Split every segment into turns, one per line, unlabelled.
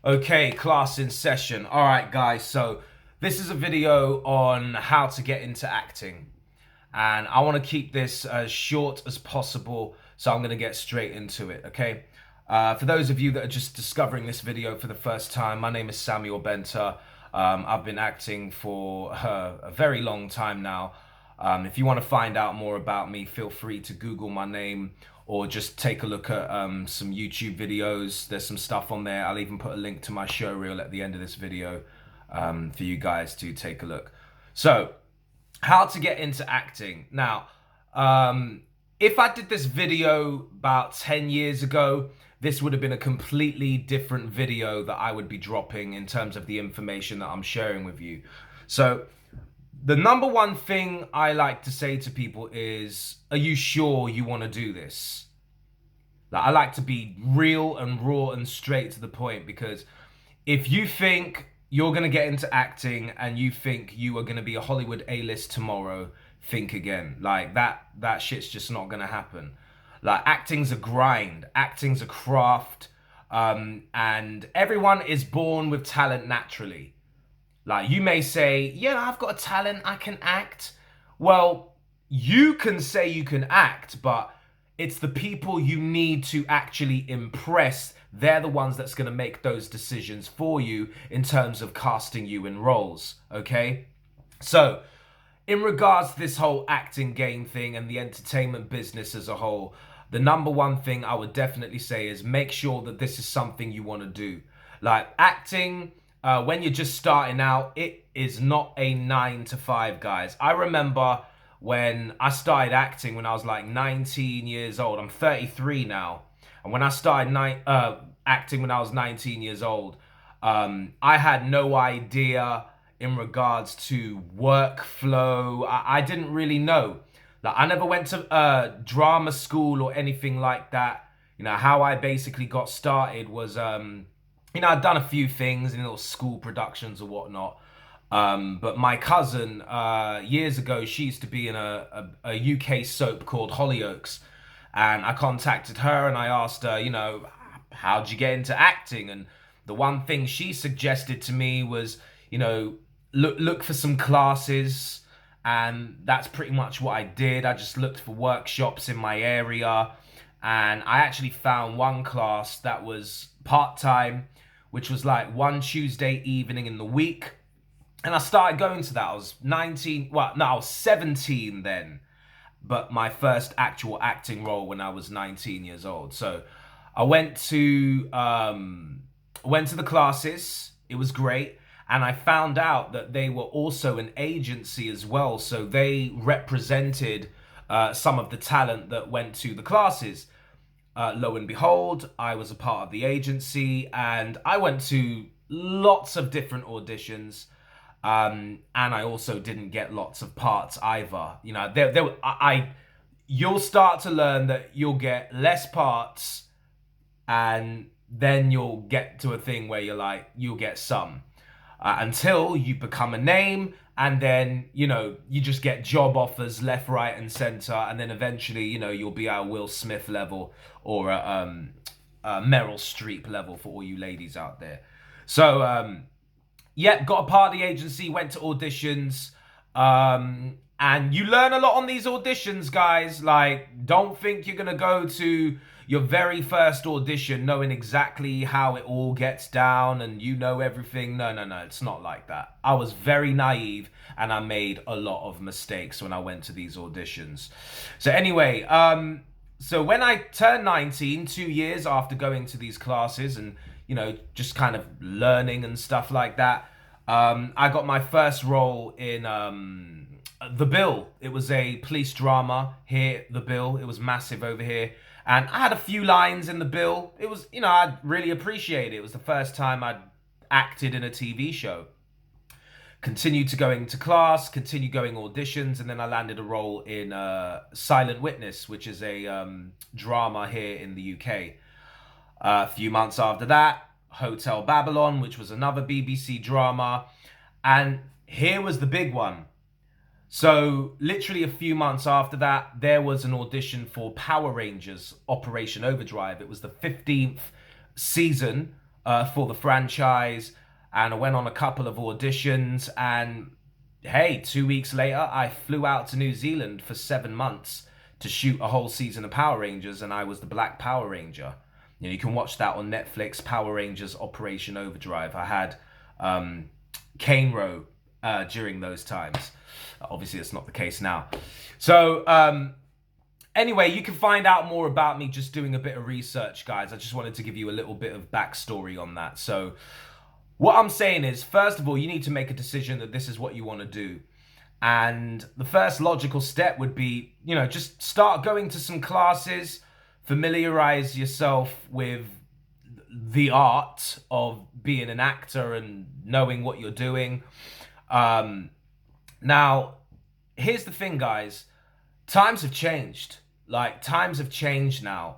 Okay, class in session. All right, guys. So this is a video on how to get into acting. And I want to keep this as short as possible. So I'm going to get straight into it, okay? For those of you that are just discovering this video for the first time, my name is Samuel Benter. I've been acting for a very long time now. If you want to find out more about me, feel free to Google my name or just take a look at some YouTube videos. There's some stuff on there. I'll even put a link to my show reel at the end of this video for you guys to take a look. So, how to get into acting. Now, if I did this video about 10 years ago, this would have been a completely different video that I would be dropping in terms of the information that I'm sharing with you. So, the number one thing I like to say to people is, are you sure you want to do this? Like, I like to be real and raw and straight to the point, because if you think you're going to get into acting and you think you are going to be a Hollywood A-list tomorrow, think again. Like, that shit's just not going to happen. Like, acting's a grind. Acting's a craft. And everyone is born with talent naturally. Like, you may say, yeah, I've got a talent, I can act. Well, you can say you can act, but it's the people you need to actually impress. They're the ones that's going to make those decisions for you in terms of casting you in roles, okay? So, in regards to this whole acting game thing and the entertainment business as a whole, the number one thing I would definitely say is make sure that this is something you want to do. Like, acting, when you're just starting out, it is not a 9 to 5, guys. I remember when I started acting when I was like 19 years old. I'm 33 now. And when I started acting when I was 19 years old, I had no idea in regards to workflow. I didn't really know. Like, I never went to drama school or anything like that. You know, how I basically got started was, I'd done a few things in little school productions or whatnot. But my cousin, years ago, she used to be in a UK soap called Hollyoaks. And I contacted her and I asked her, how'd you get into acting? And the one thing she suggested to me was, look for some classes. And that's pretty much what I did. I just looked for workshops in my area. And I actually found one class that was part-time, which was like one Tuesday evening in the week. And I started going to that. I was 19, well, no, I was 17 then. But my first actual acting role when I was 19 years old. So I went to the classes. It was great. And I found out that they were also an agency as well. So they represented some of the talent that went to the classes. Lo and behold, I was a part of the agency and I went to lots of different auditions. And I also didn't get lots of parts either. You'll start to learn that you'll get less parts and then you'll get to a thing where you'll get some. Until you become a name, and then you just get job offers left, right, and center, and then eventually you'll be at a Will Smith level or a Meryl Streep level for all you ladies out there. So yeah, got a part of the agency, went to auditions, and you learn a lot on these auditions, guys. Like, don't think you're gonna go to your very first audition knowing exactly how it all gets down and you know everything. No, it's not like that. I was very naive and I made a lot of mistakes when I went to these auditions. So anyway, so when I turned 19, 2 years after going to these classes and, just kind of learning and stuff like that, I got my first role in The Bill. It was a police drama here, The Bill. It was massive over here. And I had a few lines in The Bill. It was, I really appreciate it. It was the first time I'd acted in a TV show. Continued to going to class, continued going auditions, and then I landed a role in Silent Witness, which is a drama here in the UK. A few months after that, Hotel Babylon, which was another BBC drama. And here was the big one. So literally a few months after that, there was an audition for Power Rangers Operation Overdrive. It was the 15th season for the franchise, and I went on a couple of auditions, and hey, 2 weeks later, I flew out to New Zealand for 7 months to shoot a whole season of Power Rangers, and I was the Black Power Ranger. You can watch that on Netflix, Power Rangers Operation Overdrive. I had Cane Row during those times. Obviously, it's not the case now. So, anyway, you can find out more about me just doing a bit of research, guys. I just wanted to give you a little bit of backstory on that. So, what I'm saying is, first of all, you need to make a decision that this is what you want to do. And the first logical step would be, just start going to some classes, familiarize yourself with the art of being an actor and knowing what you're doing. Now, here's the thing, guys. Times have changed. Times have changed now.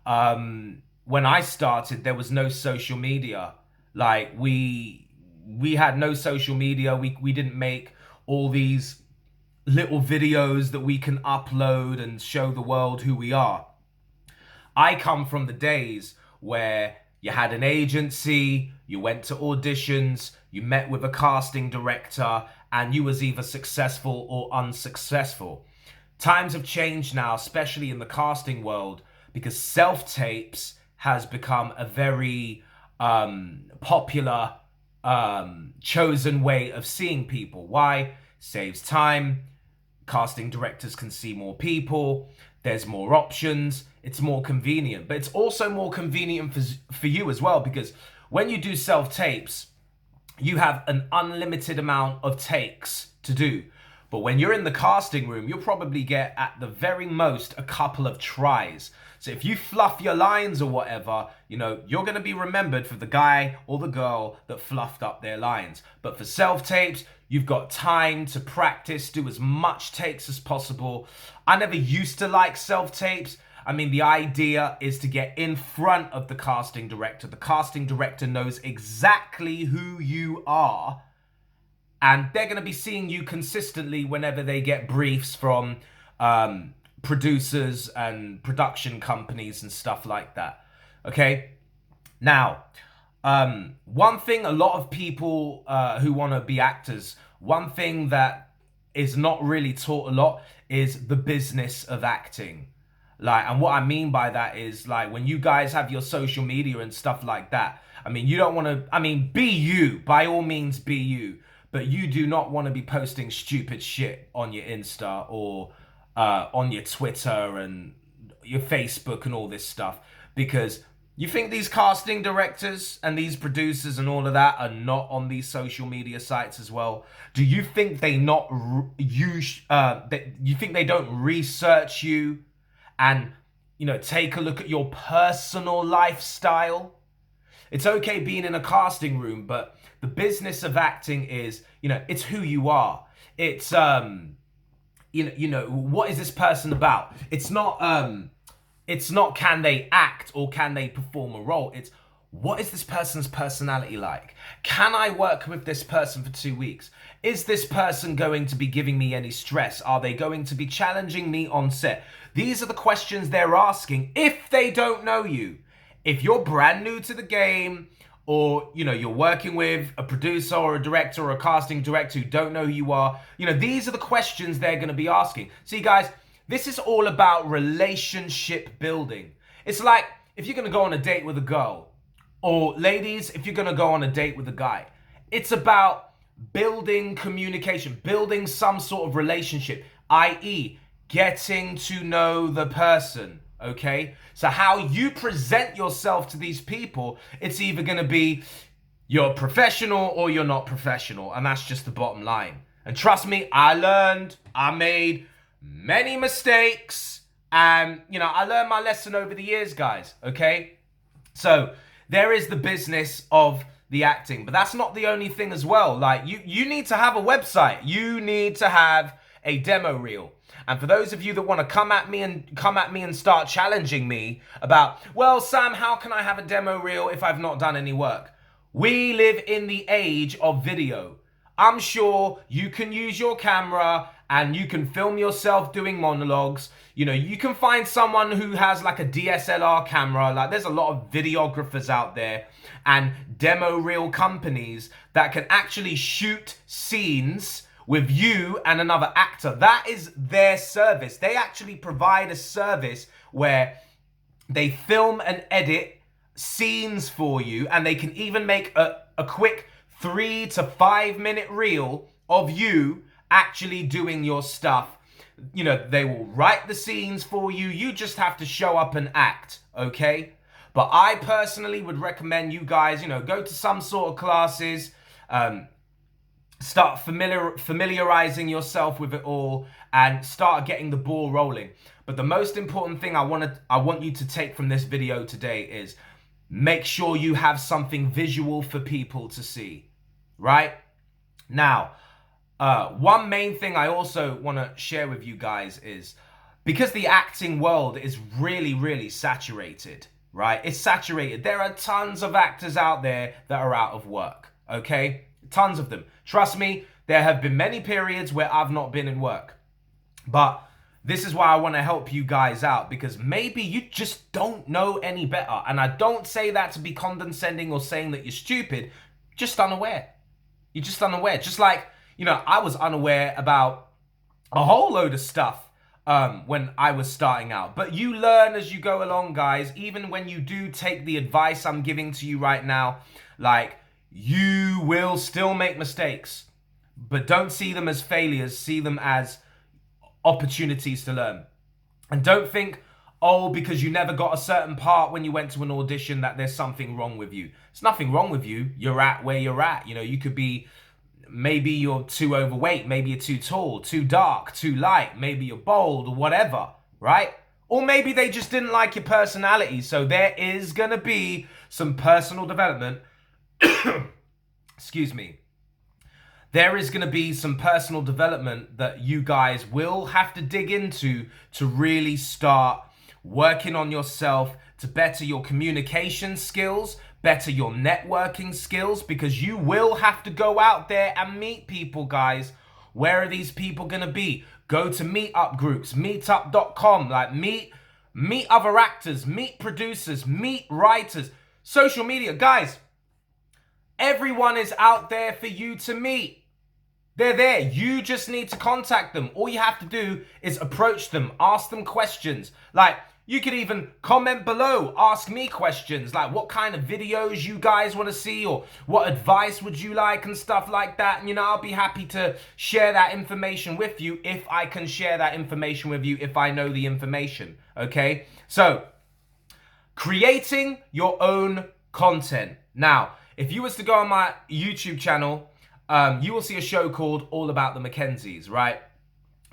When I started, there was no social media. We had no social media. We didn't make all these little videos that we can upload and show the world who we are. I come from the days where you had an agency, you went to auditions, you met with a casting director, and you was either successful or unsuccessful. Times have changed now, especially in the casting world, because self-tapes has become a very popular chosen way of seeing people. Why? Saves time. Casting directors can see more people. There's more options. It's more convenient. But it's also more convenient for you as well, because when you do self-tapes, you have an unlimited amount of takes to do. But when you're in the casting room, you'll probably get, at the very most, a couple of tries. So if you fluff your lines or whatever, you're going to be remembered for the guy or the girl that fluffed up their lines. But for self-tapes, you've got time to practice, do as much takes as possible. I never used to like self-tapes. I mean, the idea is to get in front of the casting director. The casting director knows exactly who you are, and they're going to be seeing you consistently whenever they get briefs from producers and production companies and stuff like that. Okay? Now, one thing a lot of people who want to be actors, one thing that is not really taught a lot is the business of acting. And what I mean by that is, when you guys have your social media and stuff like that, you don't want to, be you, by all means be you, but you do not want to be posting stupid shit on your Insta or on your Twitter and your Facebook and all this stuff, because you think these casting directors and these producers and all of that are not on these social media sites as well? Do you think they you think they don't research you and take a look at your personal lifestyle? It's okay being in a casting room, but the business of acting is, it's who you are. It's what is this person about? It's not can they act or can they perform a role? It's, what is this person's personality like? Can I work with this person for 2 weeks? Is this person going to be giving me any stress? Are they going to be challenging me on set? These are the questions they're asking if they don't know you. If you're brand new to the game, or, you're working with a producer or a director or a casting director who don't know who you are, these are the questions they're going to be asking. See, guys, this is all about relationship building. It's like if you're going to go on a date with a girl, or ladies, if you're going to go on a date with a guy, it's about building communication, building some sort of relationship, i.e., getting to know the person, okay? So how you present yourself to these people, it's either going to be you're professional or you're not professional, and that's just the bottom line. And trust me, I made many mistakes, and, I learned my lesson over the years, guys, okay? So there is the business of the acting, but that's not the only thing as well. You need to have a website. You need to have a demo reel. And for those of you that want to come at me and start challenging me about, well, Sam, how can I have a demo reel if I've not done any work? We live in the age of video. I'm sure you can use your camera and you can film yourself doing monologues. You know, you can find someone who has like a DSLR camera. Like, there's a lot of videographers out there and demo reel companies that can actually shoot scenes with you and another actor. That is their service. They actually provide a service where they film and edit scenes for you, and they can even make a quick 3 to 5 minute reel of you actually doing your stuff. You know, they will write the scenes for you. You just have to show up and act, okay? But I personally would recommend you guys, you know, go to some sort of classes, start familiarizing yourself with it all, and start getting the ball rolling. But the most important thing I want you to take from this video today is make sure you have something visual for people to see, right? Now, one main thing I also want to share with you guys is, because the acting world is really, really saturated, right? It's saturated. There are tons of actors out there that are out of work, okay? Tons of them. Trust me, there have been many periods where I've not been in work. But this is why I want to help you guys out, because maybe you just don't know any better. And I don't say that to be condescending or saying that you're stupid, just unaware. You're just unaware. Just like, you know, I was unaware about a whole load of stuff when I was starting out. But you learn as you go along, guys. Even when you do take the advice I'm giving to you right now, like, you will still make mistakes. But don't see them as failures. See them as opportunities to learn. And don't think, oh, because you never got a certain part when you went to an audition, that there's something wrong with you. There's nothing wrong with you. You're at where you're at. You know, you could be, maybe you're too overweight, maybe you're too tall, too dark, too light, maybe you're bold or whatever, right? Or maybe they just didn't like your personality. So there is going to be some personal development. Excuse me. There is going to be some personal development that you guys will have to dig into to really start working on yourself, to better your communication skills, better your networking skills, because you will have to go out there and meet people, guys. Where are these people going to be? Go to meetup groups, meetup.com, like meet other actors, meet producers, meet writers, social media. Guys, everyone is out there for you to meet. They're there. You just need to contact them. All you have to do is approach them, ask them questions. Like, you could even comment below, ask me questions, like what kind of videos you guys want to see, or what advice would you like, and stuff like that. And, you know, I'll be happy to share that information with you if I can share that information with you, if I know the information, okay? So, creating your own content. Now, if you was to go on my YouTube channel, you will see a show called All About the Mackenzies, right?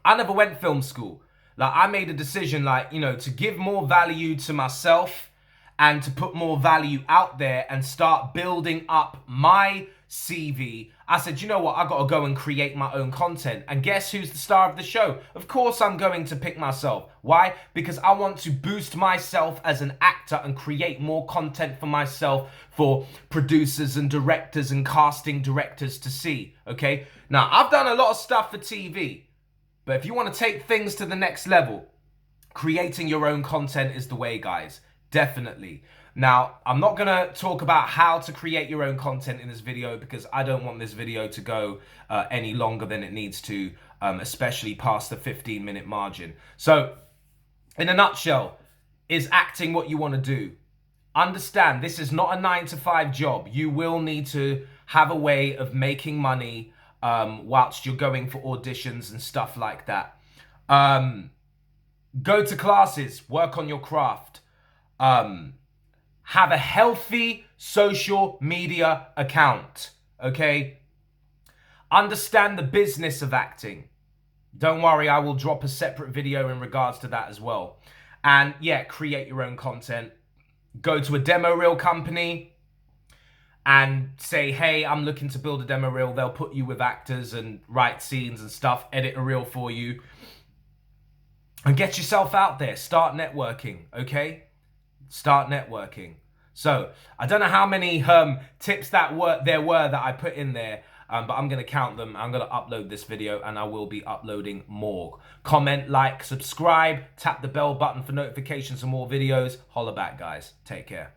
I never went film school. Like, I made a decision, like, you know, to give more value to myself and to put more value out there and start building up my CV. I said, you know what? I got to go and create my own content. And guess who's the star of the show? Of course, I'm going to pick myself. Why? Because I want to boost myself as an actor and create more content for myself, for producers and directors and casting directors to see. Okay. Now, I've done a lot of stuff for TV, but if you want to take things to the next level, creating your own content is the way, guys. Definitely. Now, I'm not going to talk about how to create your own content in this video, because I don't want this video to go any longer than it needs to, especially past the 15-minute margin. So, in a nutshell, is acting what you want to do? Understand, this is not a 9-to-5 job. You will need to have a way of making money whilst you're going for auditions and stuff like that. Go to classes, work on your craft. Have a healthy social media account, okay? Understand the business of acting. Don't worry, I will drop a separate video in regards to that as well. And yeah, create your own content. Go to a demo reel company and say, hey, I'm looking to build a demo reel. They'll put you with actors and write scenes and stuff, edit a reel for you. And get yourself out there. Start networking, okay? Start networking. So, I don't know how many tips there were that I put in there. but I'm going to count them. I'm going to upload this video, and I will be uploading more. Comment, like, subscribe, tap the bell button for notifications for more videos. Holla back, guys. Take care.